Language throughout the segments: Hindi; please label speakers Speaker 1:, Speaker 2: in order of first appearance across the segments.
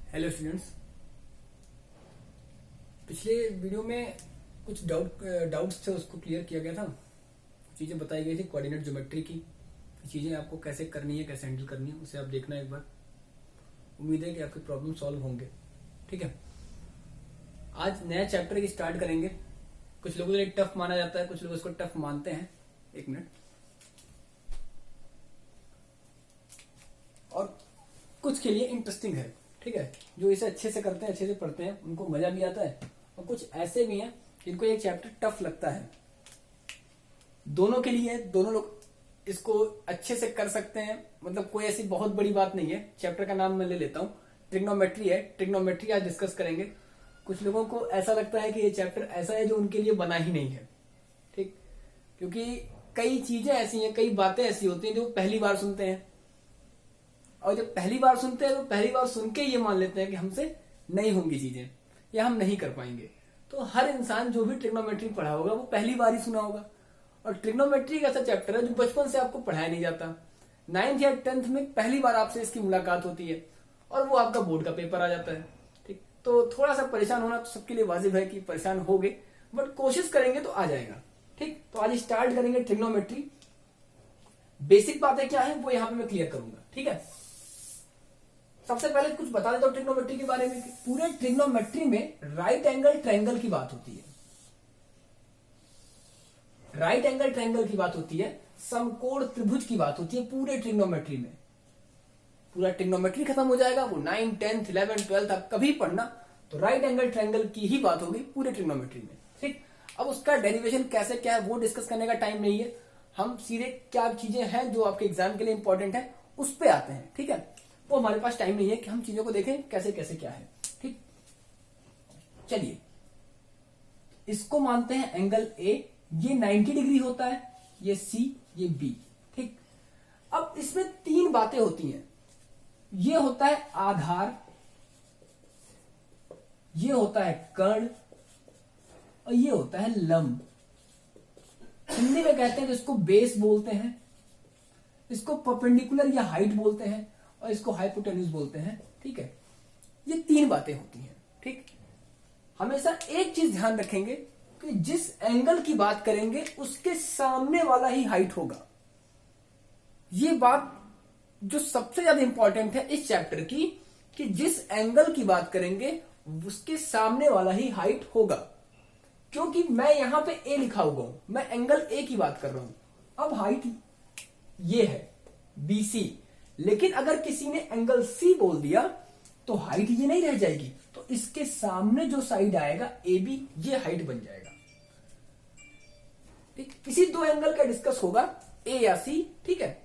Speaker 1: Hello students. पिछले वीडियो में कुछ डाउट्स थे, उसको क्लियर किया गया था। चीज़ें बताई गई थी कोऑर्डिनेट ज्योमेट्री की चीज़ें आपको कैसे करनी है, कैसे हैंडल करनी है, उसे आप देखना एक बार। उम्मीद है कि आपके प्रॉब्लम सॉल्व होंगे। ठीक है, आज नया चैप्टर की स्टार्ट करेंगे। कुछ लोगों के लिए टफ माना जाता है, कुछ लोग इसको टफ मानते हैं। एक मिनट। और कुछ के लिए इंटरेस्टिंग है। ठीक है, जो इसे अच्छे से करते हैं, अच्छे से पढ़ते हैं, उनको मजा भी आता है। और कुछ ऐसे भी हैं जिनको ये चैप्टर टफ लगता है। दोनों के लिए दोनों लोग इसको अच्छे से कर सकते हैं। मतलब कोई ऐसी बहुत बड़ी बात नहीं है। चैप्टर का नाम मैं ले लेता हूँ, ट्रिग्नोमेट्री है। ट्रिग्नोमेट्री आज डिस्कस करेंगे। कुछ लोगों को ऐसा लगता है कि ये चैप्टर ऐसा है जो उनके लिए बना ही नहीं है। ठीक, क्योंकि कई चीजें ऐसी हैं, कई बातें ऐसी होती हैं जो पहली बार सुनते हैं। और जब पहली बार सुनते हैं तो पहली बार सुन के ये मान लेते हैं कि हमसे नहीं होंगी चीजें या हम नहीं कर पाएंगे। तो हर इंसान जो भी ट्रिग्नोमेट्री पढ़ा होगा वो पहली बार ही सुना होगा। और ट्रिग्नोमेट्री एक ऐसा चैप्टर है जो बचपन से आपको पढ़ाया नहीं जाता। 9th या 10th में पहली बार आपसे इसकी मुलाकात होती है और वो आपका बोर्ड का पेपर आ जाता है। ठीक, तो थोड़ा सा परेशान होना तो सबके लिए वाजिब है कि परेशान होगे, बट कोशिश करेंगे तो आ जाएगा। ठीक, तो आज स्टार्ट करेंगे ट्रिग्नोमेट्री। बेसिक बातें क्या है वो यहां पे मैं क्लियर करूंगा। ठीक है, सबसे पहले कुछ बता देता हूं ट्रिग्नोमेट्री के बारे में। पूरे ट्रिग्नोमेट्री में राइट एंगल ट्रायंगल की बात होती है। राइट एंगल ट्रायंगल की बात होती है, समकोण त्रिभुज की बात होती है पूरे ट्रिग्नोमेट्री में। पूरा ट्रिग्नोमेट्री खत्म हो जाएगा, वो 9, 10th, 11th, 12th आप कभी पढ़ना तो राइट एंगल ट्रायंगल की ही बात होगी पूरे ट्रिग्नोमेट्री में। ठीक, अब उसका डेरिवेशन कैसे क्या है वो डिस्कस करने का टाइम नहीं है। हम सीधे क्या चीजें हैं जो आपके एग्जाम के लिए इंपॉर्टेंट है उस पर आते हैं। ठीक है, वो हमारे पास टाइम नहीं है कि हम चीजों को देखें कैसे कैसे क्या है। ठीक, चलिए इसको मानते हैं एंगल ए। ये 90 डिग्री होता है, ये सी, ये बी। ठीक, अब इसमें तीन बातें होती हैं। ये होता है आधार, ये होता है कर्ण और ये होता है लंब। हिंदी में कहते हैं तो इसको बेस बोलते हैं, इसको परपेंडिकुलर या हाइट बोलते हैं और इसको हाइपोटेन्यूज बोलते हैं। ठीक है, ये तीन बातें होती हैं। ठीक, हमेशा एक चीज ध्यान रखेंगे कि जिस एंगल की बात करेंगे उसके सामने वाला ही हाइट होगा। ये बात जो सबसे ज्यादा इंपॉर्टेंट है इस चैप्टर की, कि जिस एंगल की बात करेंगे उसके सामने वाला ही हाइट होगा। क्योंकि मैं यहां पे ए लिखा हुआ हूं, मैं एंगल ए की बात कर रहा हूं। अब हाइट ये है BC, लेकिन अगर किसी ने एंगल सी बोल दिया तो हाइट ये नहीं रह जाएगी, तो इसके सामने जो साइड आएगा AB, ये हाइट बन जाएगा। ठीक, किसी दो एंगल का डिस्कस होगा, A या C। ठीक है,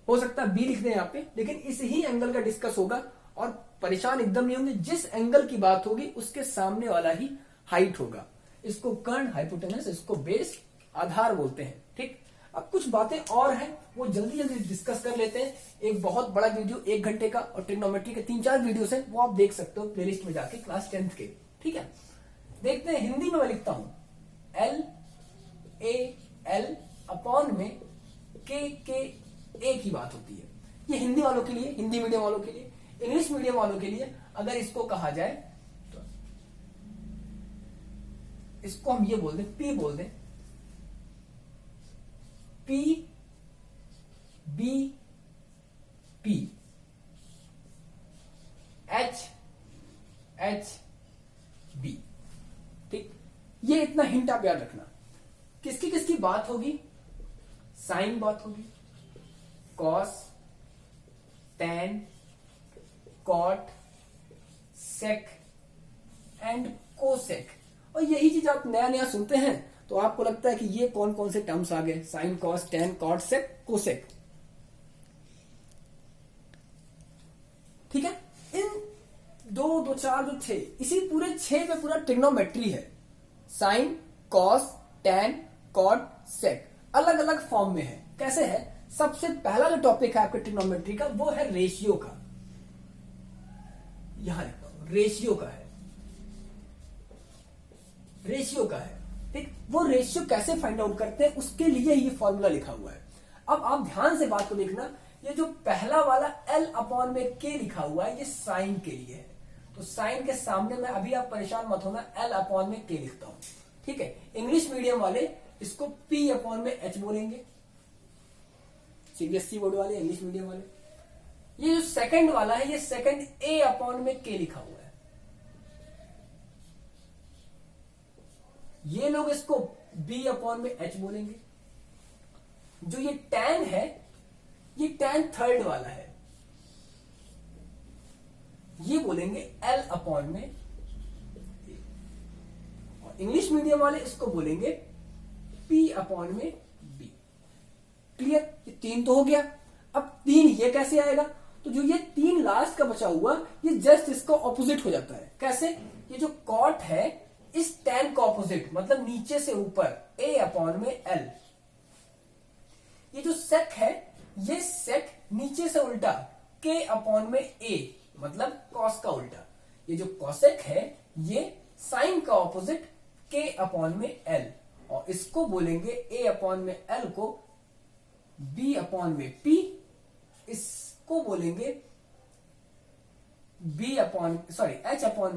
Speaker 1: हो सकता है B लिख दें यहां पे, लेकिन इस ही एंगल का डिस्कस होगा। और परेशान एकदम नहीं होंगे, जिस एंगल की बात होगी उसके सामने वाला ही हाइट होगा। इसको कर्ण, हाइपोटेनस, इसको बेस, आधार बोलते हैं। ठीक, अब कुछ बातें और हैं वो जल्दी जल्दी डिस्कस कर लेते हैं। एक बहुत बड़ा वीडियो 1 घंटे का और ट्रिग्नोमेट्री के 3-4 वीडियोस हैं, वो आप देख सकते हो प्लेलिस्ट में जाके क्लास 10th के। ठीक है, देखते हैं। हिंदी में मैं लिखता हूं LAL अपॉन में KKA की बात होती है। ये हिंदी वालों के लिए, हिंदी मीडियम वालों के लिए। इंग्लिश मीडियम वालों के लिए अगर इसको कहा जाए तो इसको हम ये बोल दें, P बोल दें, PBP, HHB। ठीक, ये इतना हिंट आप याद रखना। किसकी किसकी बात होगी? साइन बात होगी, cos, tan, cot, sec and cosec. और यही चीज आप नया नया सुनते हैं तो आपको लगता है कि ये कौन कौन से टर्म्स आ गए, साइन, कॉस, टैन, कॉट, सेक, कोसेक। ठीक है, इन 2, 2, 4 जो 6, इसी पूरे 6 में पूरा ट्रिग्नोमेट्री है। साइन, कॉस, टैन, कॉट, सेक अलग अलग फॉर्म में है। कैसे है? सबसे पहला जो टॉपिक है आपके ट्रिग्नोमेट्री का वो है रेशियो का। यहां लिखता हूं, रेशियो का है, रेशियो का है। ठीक, वो रेशियो कैसे फाइंड आउट करते हैं उसके लिए ये फॉर्मूला लिखा हुआ है। अब आप ध्यान से बात को देखना, ये जो पहला वाला L अपॉन में K लिखा हुआ है ये साइन के लिए है। तो साइन के सामने में अभी आप परेशान मत होना, L अपॉन में K लिखता हूं, ठीक है। इंग्लिश मीडियम वाले इसको P अपॉन में H बोलेंगे, सीबीएसई बोर्ड वाले, इंग्लिश मीडियम वाले। ये जो सेकंड वाला है, ये सेकंड A अपॉन में K लिखा हुआ है, ये लोग इसको B अपॉन में H बोलेंगे। जो ये tan है, ये tan थर्ड वाला है, ये बोलेंगे L अपॉन में। और इंग्लिश मीडियम वाले इसको बोलेंगे P अपॉन में B। क्लियर? ये 3 तो हो गया। अब 3 ये कैसे आएगा? तो जो ये 3 लास्ट का बचा हुआ, ये जस्ट इसका ऑपोजिट हो जाता है। कैसे? ये जो कॉट है इस tan का ऑपोजिट, मतलब नीचे से ऊपर A अपॉन में L। ये जो sec है, ये sec नीचे से उल्टा K अपॉन में A, मतलब cos का उल्टा। ये जो cosec है, ये sin का ऑपोजिट K अपॉन में L, और इसको बोलेंगे A अपॉन में L को B अपॉन में P, इसको बोलेंगे H अपॉन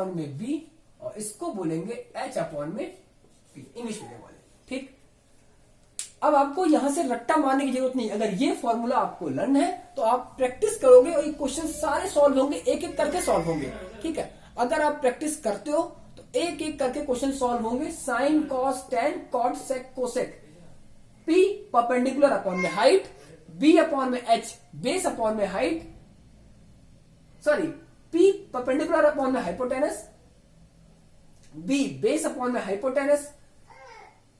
Speaker 1: में B, और इसको बोलेंगे H अपॉन में P, इंग्लिश मीडियम वाले। ठीक, अब आपको यहां से रट्टा मारने की जरूरत नहीं। अगर ये फॉर्मूला आपको लर्न है तो आप प्रैक्टिस करोगे और ये क्वेश्चन सारे सॉल्व होंगे, एक एक करके सॉल्व होंगे। ठीक है, अगर आप प्रैक्टिस करते हो तो एक एक करके क्वेश्चन सॉल्व होंगे। साइन, कॉस, टेन, कॉट, सेक, कोसेक। P परपेंडिकुलर अपॉन में हाइट, B अपॉन में H बेस अपॉन में height, sorry P perpendicular upon में हाइपोटेनस, B बेस अपॉन में हाइपोटेनस,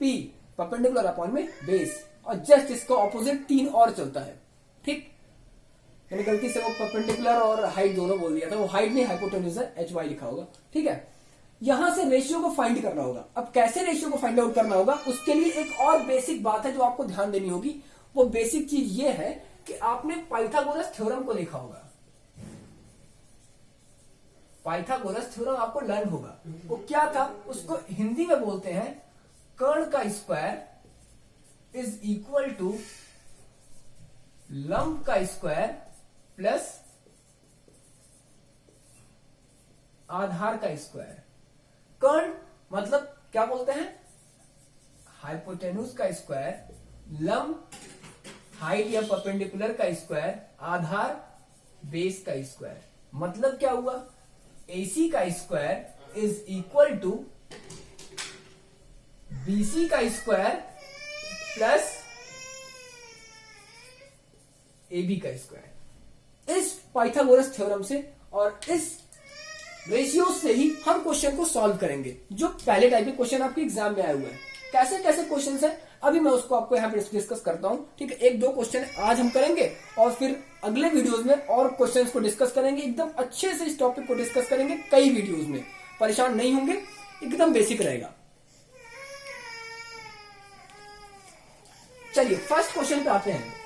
Speaker 1: P परपेंडिकुलर अपॉन में बेस, और जस्ट इसका ऑपोजिट 3 और चलता है। ठीक, मैंने गलती से वो परपेंडिकुलर और हाइट दोनों बोल दिया था, वो हाइट नहीं हाइपोटेनस है, HY लिखा होगा। ठीक है, यहां से रेशियो को फाइंड करना होगा। अब कैसे रेशियो को फाइंड आउट करना होगा, उसके लिए एक और बेसिक बात है जो आपको ध्यान देनी होगी। वो बेसिक चीज ये है कि आपने पाइथागोरस थ्योरम को देखा होगा। पाइथागोरस थ्योरम आपको लर्न होगा। वो क्या था, उसको हिंदी में बोलते हैं कर्ण का स्क्वायर इज इक्वल टू लंब का स्क्वायर प्लस आधार का स्क्वायर। कर्ण मतलब क्या बोलते हैं, हाइपोटेन्यूज का स्क्वायर, लंब हाइट या परपेंडिकुलर का स्क्वायर, आधार बेस का स्क्वायर। मतलब क्या हुआ, AC का square is equal to BC का स्क्वायर प्लस AB का स्क्वायर। इस पाइथागोरस थ्योरम से और इस रेशियो से ही हम क्वेश्चन को सॉल्व करेंगे, जो पहले टाइप के क्वेश्चन आपके एग्जाम में आए हुए हैं। कैसे कैसे क्वेश्चन है अभी मैं उसको आपको यहाँ पे डिस्कस करता हूँ। ठीक है, 1-2 क्वेश्चन आज हम करेंगे और फिर अगले वीडियोस में और क्वेश्चंस को डिस्कस करेंगे। एकदम अच्छे से इस टॉपिक को डिस्कस करेंगे कई वीडियोस में, परेशान नहीं होंगे, एकदम बेसिक रहेगा। चलिए फर्स्ट क्वेश्चन पे आते हैं।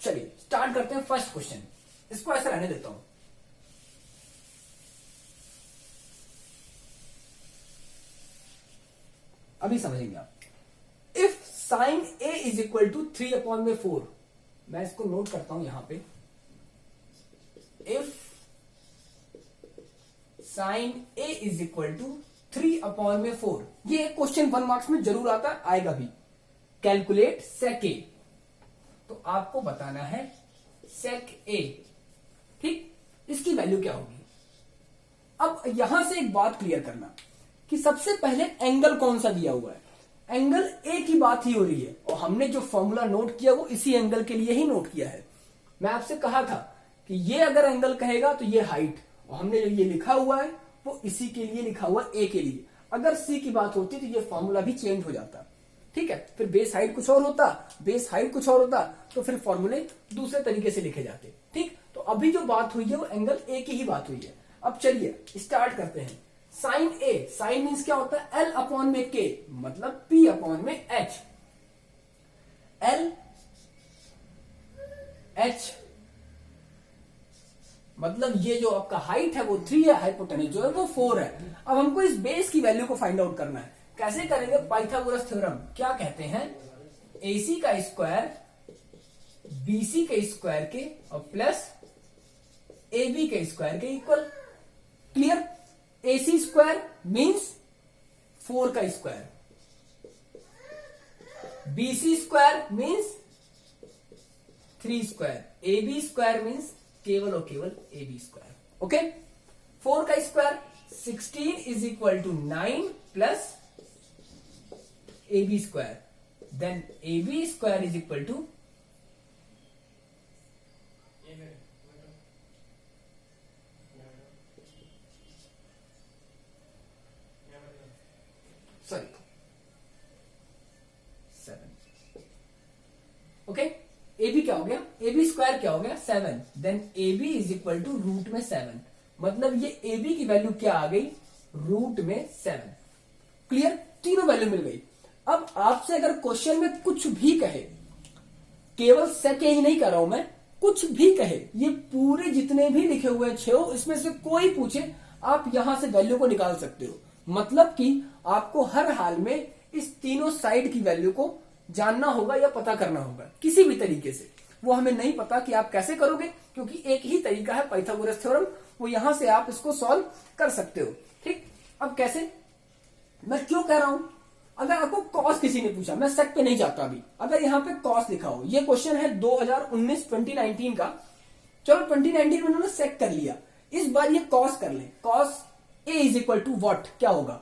Speaker 1: चलिए स्टार्ट करते हैं फर्स्ट क्वेश्चन। इसको ऐसा रहने देता हूं। अभी समझेंगे आप। If sine A is equal to 3 upon में 4, मैं इसको नोट करता हूं यहां पे। If sine A is equal to 3 upon में 4, ये क्वेश्चन 1 मार्क्स में जरूर आएगा भी। कैलकुलेट सेक A, तो आपको बताना है सेक A। ठीक, इसकी वैल्यू क्या होगी। अब यहां से एक बात क्लियर करना कि सबसे पहले एंगल कौन सा दिया हुआ है। एंगल A की बात ही हो रही है, और हमने जो फॉर्मूला नोट किया वो इसी एंगल के लिए ही नोट किया है। मैं आपसे कहा था कि ये अगर एंगल कहेगा तो ये हाइट, और हमने जो ये लिखा हुआ है वो इसी के लिए लिखा हुआ A के लिए। अगर C की बात होती तो ये फॉर्मूला भी चेंज हो जाता। ठीक है, फिर बेस हाइट कुछ और होता, बेस हाइट कुछ और होता, तो फिर फॉर्मूले दूसरे तरीके से लिखे जाते। ठीक, तो अभी जो बात हुई है वो एंगल A की ही बात हुई है। अब चलिए स्टार्ट करते हैं। साइन ए, साइन मीन्स क्या होता है, एल अपॉन में के, मतलब पी अपॉन में एच, एल एच मतलब ये जो आपका हाइट है वो 3 है, हाइपोटेनस जो है वो 4 है। अब हमको इस बेस की वैल्यू को फाइंड आउट करना है। कैसे करेंगे, पाइथागोरस थ्योरम क्या कहते हैं, AC का स्क्वायर BC के स्क्वायर के और प्लस AB के स्क्वायर के equal. Clear, AC square means 4 का square, BC square means 3 square, AB square means केवल और केवल AB स्क्वायर। ओके, 4 का square 16 is equal to 9 plus AB square, then AB square is equal to sorry 7। Okay, AB क्या हो गया, AB स्क्वायर क्या हो गया 7, then AB is equal to root में 7, मतलब ये AB की वैल्यू क्या आ गई, रूट में 7। क्लियर, तीनों वैल्यू मिल गई। अब आपसे अगर क्वेश्चन में कुछ भी कहे, केवल सेक ही नहीं कर रहा हूं मैं, कुछ भी कहे, ये पूरे जितने भी लिखे हुए हैं 6 इसमें से कोई पूछे, आप यहां से वैल्यू को निकाल सकते हो। मतलब कि आपको हर हाल में इस तीनों साइड की वैल्यू को जानना होगा या पता करना होगा किसी भी तरीके से। वो हमें नहीं पता कि आप कैसे करोगे, क्योंकि एक ही तरीका है पाइथागोरस थ्योरम, वो यहां से आप इसको सॉल्व कर सकते हो। ठीक, अब कैसे, मैं क्यों कह रहा हूं, अगर आपको कॉस किसी ने पूछा, मैं सेक पे नहीं जाता अभी, अगर यहां पे कॉस लिखा हो, ये क्वेश्चन है 2019 का, चलो 2019 में उन्होंने सेक कर लिया, इस बार ये कॉस कर ले, cos A is equal to what, क्या होगा,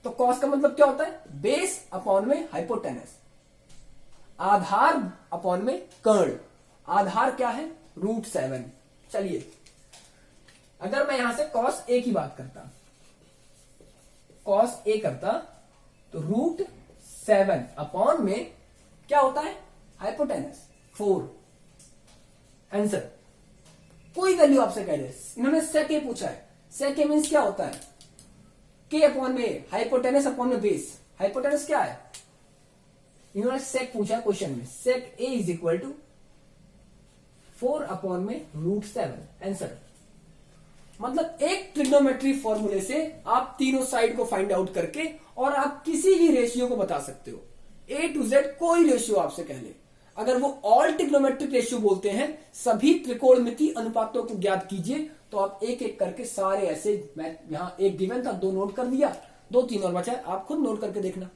Speaker 1: तो कॉस का मतलब क्या होता है, बेस अपॉन में हाइपोटेनस, आधार अपॉन में कर्ण, आधार क्या है रूट 7। चलिए अगर मैं यहां से कॉस ए की बात करता, कॉस ए करता, तो रूट 7 अपॉन में क्या होता है हाइपोटेनस 4। आंसर, कोई वैल्यू आपसे कह दे, इन्होंने सेक ए पूछा है, सेक ए मीन्स क्या होता है, के अपॉन में हाइपोटेनस अपॉन में बेस, हाइपोटेनस क्या है, इन्होंने सेक पूछा क्वेश्चन में, सेक ए इज इक्वल टू 4 अपॉन में रूट 7। आंसर, मतलब एक ट्रिग्नोमेट्री फॉर्मूले से आप तीनों साइड को फाइंड आउट करके और आप किसी भी रेशियो को बता सकते हो, A to Z कोई रेशियो आपसे कह ले, अगर वो ऑल ट्रिग्नोमेट्रिक रेशियो बोलते हैं, सभी त्रिकोणमिति अनुपातों को ज्ञात कीजिए, तो आप एक एक करके सारे ऐसे, मैं यहां एक गिवन था 2 नोट कर दिया, 2-3 और बचा है, आप खुद नोट करके देखना,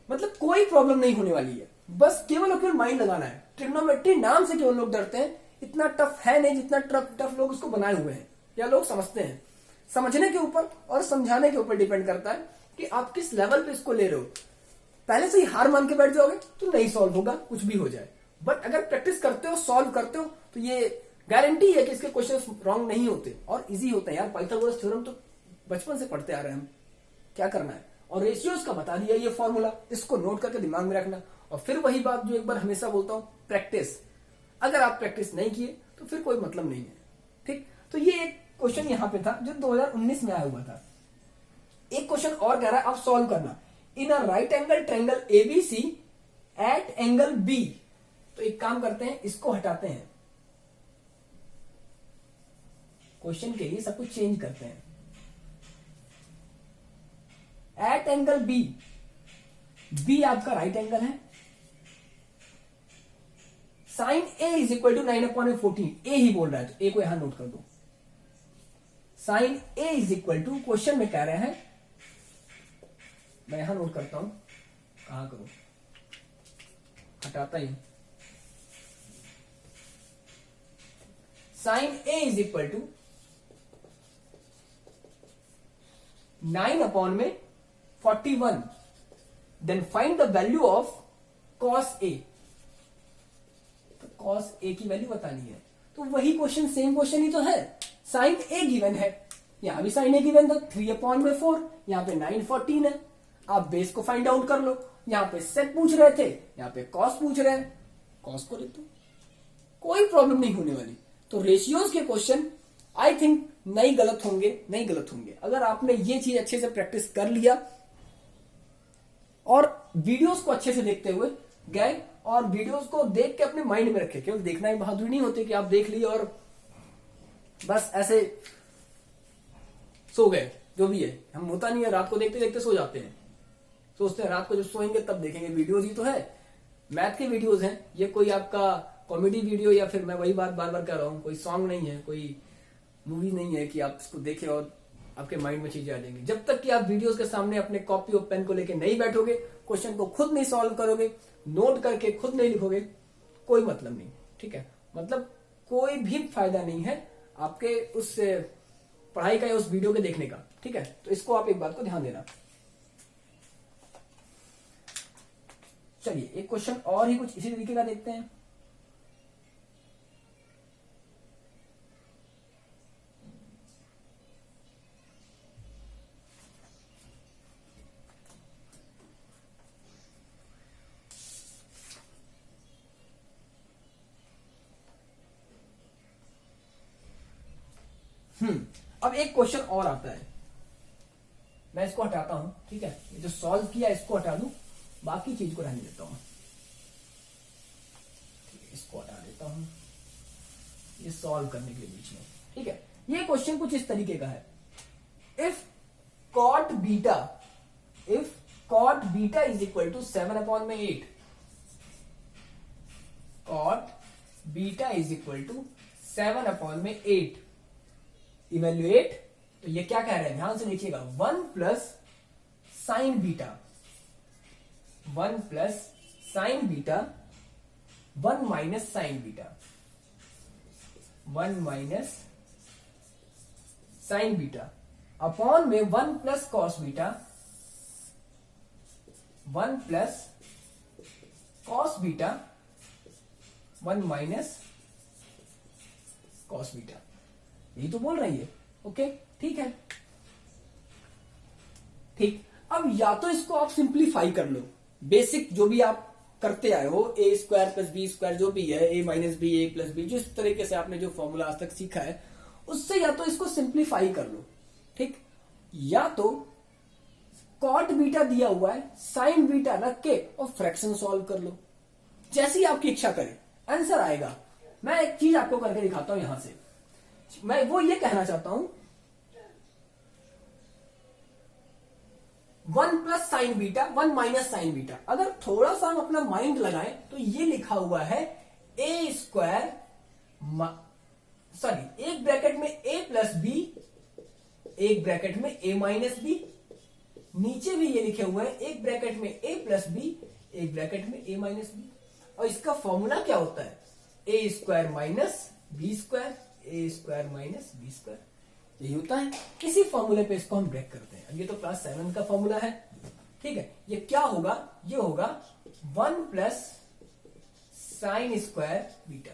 Speaker 1: मतलब कोई प्रॉब्लम नहीं होने वाली है, बस केवल और केवल माइंड लगाना है। ट्रिग्नोमेट्री नाम से केवल लोग डरते हैं, इतना टफ है नहीं जितना टफ लोग उसको बनाए हुए हैं या लोग समझते हैं। समझने के ऊपर और समझाने के ऊपर डिपेंड करता है कि आप किस लेवल पे इसको ले रहे हो। पहले से ही हार मान के बैठ जाओगे तो नहीं सॉल्व होगा, कुछ भी हो जाए, बट अगर प्रैक्टिस करते हो, सॉल्व करते हो, तो ये गारंटी है कि इसके क्वेश्चन रॉन्ग नहीं होते और इजी होते हैं। यार पाइथागोरस थ्योरम तो बचपन से पढ़ते आ रहे हैं हम, क्या करना है, और रेशियोज का बता दिया ये फॉर्मूला, इसको नोट करके दिमाग में रखना। और फिर वही बात जो एक बार हमेशा बोलता हूं, प्रैक्टिस, अगर आप प्रैक्टिस नहीं किए तो फिर कोई मतलब नहीं है। ठीक, तो ये एक क्वेश्चन यहां पे था जो 2019 में आया हुआ था। एक क्वेश्चन और कह रहा है आप सॉल्व करना, in a right angle triangle ABC at angle B. तो एक काम करते हैं, इसको हटाते हैं, क्वेश्चन के लिए सब कुछ चेंज करते हैं। एट एंगल बी, बी आपका राइट एंगल है, sine A is equal to 9/14, A ही बोल रहा है तो ए को यहां नोट कर दो। Sine A is equal to, question में कह रहे हैं, मैं यहां नोट करता हूं, कहां करूं, हटाता ही, sine A is equal to 9/41, then find the value of cos A. तो कॉस ए की वैल्यू बतानी है, तो वही क्वेश्चन, सेम क्वेश्चन ही तो है, साइन ए गिवन है, यहां भी साइन ए गिवन था 3/4, यहां पे 9/14 है, आप बेस को फाइंड आउट कर लो, यहां पे सेक पूछ रहे थे, यहां पे कॉस पूछ रहे हैं, कॉस को लिख दो, कोई प्रॉब्लम नहीं होने वाली। तो रेशियोज के क्वेश्चन आई थिंक नहीं गलत होंगे। अगर आपने ये चीज अच्छे से प्रैक्टिस कर लिया और वीडियोस को अच्छे से देखते हुए गए और वीडियोस को देख के अपने माइंड में रखे, केवल देखना ही बहादुरी नहीं होती कि आप देख लिए और बस ऐसे सो गए। जो भी है, हम होता नहीं है, रात को देखते देखते सो जाते हैं, सोचते हैं रात को जब सोएंगे तब देखेंगे। वीडियोस ही तो है, मैथ के वीडियोस हैं, ये कोई आपका कॉमेडी वीडियो या फिर मैं वही बात बार बार कर रहा हूं, कोई सॉन्ग नहीं है, कोई मूवी नहीं है कि आप इसको देखें और आपके माइंड में चीजें आ जाएंगी। जब तक कि आप वीडियोस के सामने अपने कॉपी और पेन को लेके नहीं बैठोगे, क्वेश्चन को खुद नहीं सॉल्व करोगे, नोट करके खुद नहीं लिखोगे, कोई मतलब नहीं। ठीक है, मतलब कोई भी फायदा नहीं है आपके उस पढ़ाई का या उस वीडियो के देखने का। ठीक है, तो इसको आप एक बात को ध्यान देना। चलिए एक क्वेश्चन और ही कुछ इसी तरीके का देखते हैं। अब एक क्वेश्चन और आता है, मैं इसको हटाता हूं। ठीक है, ये जो सॉल्व किया इसको हटा दूं, बाकी चीज को रहने देता हूं। ठीक है, इसको हटा देता हूं, ये सॉल्व करने के बीच में। ठीक है, ये क्वेश्चन कुछ इस तरीके का है। If cot beta is equal to 7/8, cot beta is equal to 7/8, evaluate. तो ये क्या कह रहे हैं, ध्यान से देखिएगा, 1 plus sign beta, 1 plus sign beta, 1 minus sign beta, 1 minus sign beta upon में 1 plus cos beta, 1 plus cos beta, 1 minus cos beta. यही तो बोल रही है। ओके, ठीक है, ठीक। अब या तो इसको आप सिंप्लीफाई कर लो, बेसिक जो भी आप करते आए हो, ए स्क्वायर प्लस बी स्क्वायर जो भी है, ए माइनस बी, ए प्लस बी, जिस तरीके से आपने जो फॉर्मूला आज तक सीखा है उससे या तो इसको सिंप्लीफाई कर लो। ठीक, या तो कॉट बीटा दिया हुआ है, साइन बीटा रख के और फ्रैक्शन सॉल्व कर लो, जैसी आपकी इच्छा करे, आंसर आएगा। मैं एक चीज आपको करके दिखाता हूं यहां से। मैं वो ये कहना चाहता हूं, 1 plus sign beta, 1 minus sign beta. अगर थोड़ा सा हम अपना माइंड लगाएं तो ये लिखा हुआ है ए स्क्वायर, सॉरी, एक ब्रैकेट में ए प्लस बी, एक ब्रैकेट में ए माइनस बी, नीचे भी ये लिखे हुए हैं एक ब्रैकेट में ए प्लस बी, एक ब्रैकेट में ए माइनस बी। और इसका फॉर्मूला क्या होता है, ए स्क्वायर माइनस बी स्क्वायर, ए स्क्वायर माइनस बी स्क्वायर, यही होता है। इसी फॉर्मूले पे इसको हम ब्रेक करते हैं। अब ये तो क्लास 7 का फॉर्मूला है। ठीक है, ये क्या होगा, ये होगा 1 plus sine square beta,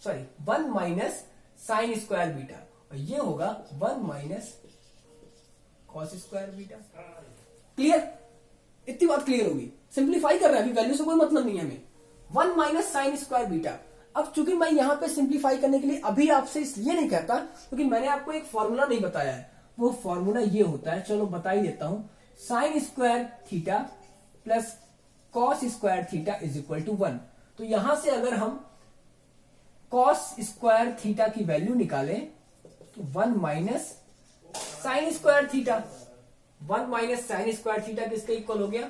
Speaker 1: sorry 1 minus sine square beta, और ये होगा 1 minus cos square beta. Clear, इतनी बात क्लियर होगी। सिंप्लीफाई कर रहे हैं, अभी वैल्यू से कोई मतलब नहीं है हमें। 1 माइनस साइन स्क्वायर बीटा। अब चूंकि मैं यहां पे सिंप्लीफाई करने के लिए अभी आपसे इसलिए नहीं कहता क्योंकि मैंने आपको एक फॉर्मूला नहीं बताया है। वो फॉर्मूला ये होता है, चलो बता ही देता हूं, sine square theta plus cos square theta is equal to 1। तो यहां से अगर हम कॉस स्क्वायर थीटा की वैल्यू निकालें तो 1 minus sine square theta, 1 minus sine square theta किसके इक्वल हो गया,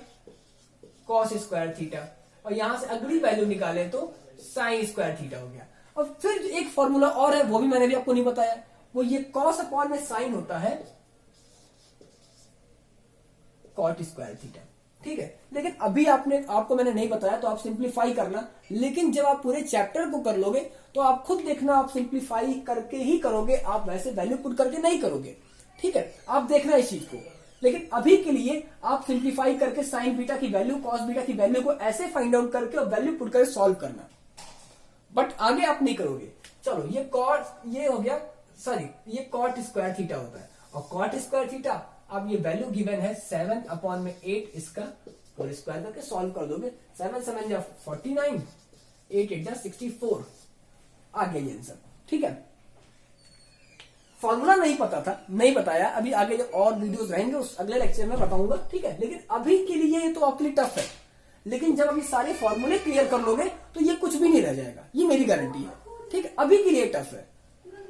Speaker 1: कॉस स्क्वायर थीटा। और यहां से अगली वैल्यू निकाले तो साइन स्क्वायर थीटा हो गया। और फिर एक फॉर्मूला और है, वो भी मैंने भी आपको नहीं बताया, वो ये कॉस अपॉन में साइन होता है कॉट स्क्वायर थीटा। ठीक है, लेकिन अभी आपको मैंने नहीं बताया तो आप सिंप्लीफाई करना। लेकिन जब आप पूरे चैप्टर को कर लोगे तो आप खुद देखना, आप सिंप्लीफाई करके ही करोगे, आप वैसे वैल्यू पुट करके नहीं करोगे। ठीक है, आप देखना इस चीज को। लेकिन अभी के लिए आप सिंप्लीफाई करके साइन बीटा की वैल्यू, कॉस बीटा की वैल्यू को ऐसे फाइंड आउट करके और वैल्यू पुट करके सॉल्व करना, बट आगे आप नहीं करोगे। चलो ये कॉट, ये हो गया, सॉरी ये कॉट स्क्वायर थीटा होता है। और कॉट स्क्वायर थीटा, अब ये वैल्यू गिवन है 7/8, इसका होल स्क्वायर करके सॉल्व कर दोगे। 7 7 जा 49, 8 8 जा 64, आ गया ये आंसर। ठीक है। फॉर्मूला नहीं पता था, नहीं बताया, अभी आगे जो और वीडियोस रहेंगे उस अगले लेक्चर में बताऊंगा, ठीक है। लेकिन अभी के लिए ये तो आपके लिए टफ है, लेकिन जब अभी सारे फॉर्मूले क्लियर कर लोगे तो ये कुछ भी नहीं रह जाएगा, ये मेरी गारंटी है, ठीक है। अभी के लिए टफ है,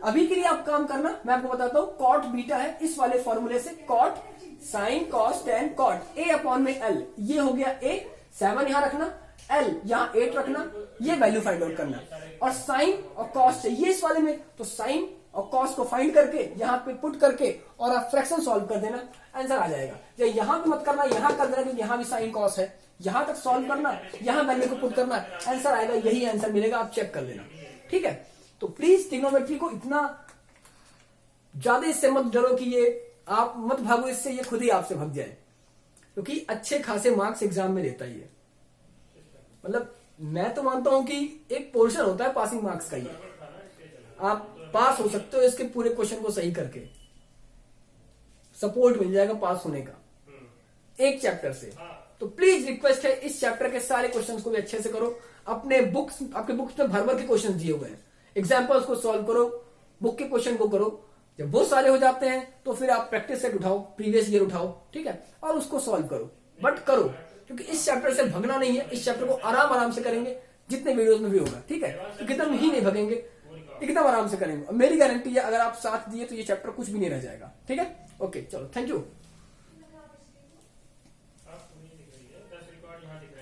Speaker 1: अभी के लिए आप काम करना, मैं आपको बताता हूं, कॉट बीटा है, इस वाले फॉर्मूले से cot sine cos tan cot A upon में एल, ये हो गया ए, 7 यहां रखना, एल यहां 8 रखना, ये वैल्यू फाइंड आउट करना, और साइन और कॉस चाहिए इस वाले में, तो साइन और कॉस को फाइंड करके यहां पे पुट करके और आप फ्रैक्शन सॉल्व कर देना, आंसर आ जाएगा। या यहां पे मत करना, यहां कर देना क्योंकि यहां भी साइन कॉस है, यहां तक सॉल्व करना, यहां वैल्यू को पुट करना, आंसर आएगा, यही आंसर मिलेगा, आप चेक कर लेना, ठीक है। तो प्लीज ट्रिग्नोमेट्री को इतना ज्यादा इससे मत डरो कि ये आप मत भागो इससे, ये खुद ही आपसे भाग जाए, क्योंकि अच्छे खासे मार्क्स एग्जाम में देता ही है। मतलब मैं तो मानता हूं कि एक पोर्शन होता है पासिंग मार्क्स का, ये आप पास हो सकते हो इसके पूरे क्वेश्चन को सही करके, सपोर्ट मिल जाएगा पास होने का एक चैप्टर से। तो प्लीज रिक्वेस्ट है, इस चैप्टर के सारे क्वेश्चंस को भी अच्छे से करो, अपने बुक्स, आपके बुक्स में भर भर के क्वेश्चन दिए हुए हैं, एग्जाम्पल्स को सॉल्व करो, बुक के क्वेश्चन को करो। जब बहुत सारे हो जाते हैं तो फिर आप प्रैक्टिस सेट उठाओ, प्रीवियस ईयर उठाओ, ठीक है, और उसको सॉल्व करो, बट करो, क्योंकि इस चैप्टर से भगना नहीं है, इस चैप्टर को आराम आराम से करेंगे, जितने वीडियोस में भी होगा, ठीक है, तो एकदम ही नहीं भगेंगे, एकदम आराम से करेंगे। मेरी गारंटी है अगर आप साथ दिए तो ये चैप्टर कुछ भी नहीं रह जाएगा, ठीक है। ओके चलो, थैंक यू।